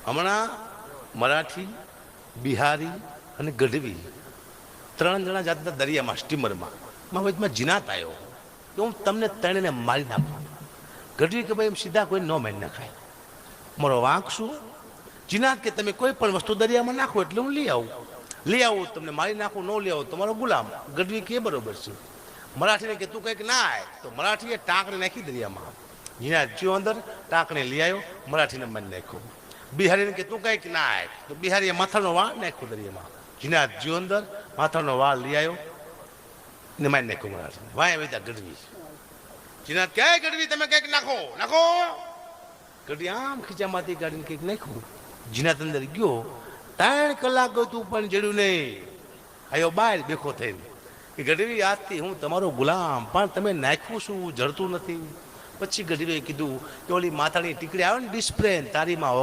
હમણાં મરાઠી, બિહારી અને ગઢવી 3 જણા જાતના દરિયામાં સ્ટીમરમાં વચમાં જીનાત આવ્યો કે હું તમને ત્રણેને મારી નાખું. ગઢવી કે ભાઈ એમ સીધા કોઈ ન મારી નખાય. મારો વાંક શું? જીનાત કે તમે કોઈ પણ વસ્તુ દરિયામાં નાખો એટલે હું લઈ આવું તમને મારી નાખું, ન લઈ આવું તમારો ગુલામ. ગઢવી કે બરોબર છે. મરાઠીને કે તું કંઈક ના આય, તો મરાઠીએ ટાંકને નાખી દરિયામાં. જીનાત જ્યો અંદર, ટાંકને લઈ આવ્યો, મરાઠીને મારી નાખ્યો. બિહારીને કે તું કંઈક ના આય, તો બિહારીએ માથાનો વાળ નાખ્યો દરિયામાં. જીનાત જ્યો અંદર, માથાનો વાળ લઈ આવ્યો ને મારી નાખ્યો મરાઠીને. વાય વેચા ગઢવી. જીનાત કે ગઢવી તમે કંઈક નાખો. ગઢવી આમ ખીચામાંથી કાઢીને કંઈક નાખ્યું. જીનાત અંદર ગયો, 3 કલાક ગયું તું પણ જડ્યું નહીં. આયો બહાર બેખો થઈને કે ગઢવી આજથી હું તમારો ગુલામ, પણ તમે નાખ્યું શું જડતું નથી. પછી ગઢવીએ કીધું કે ઓલી માથાની ટીકડી આવે ને ડિસ્પ્લે તારીમાં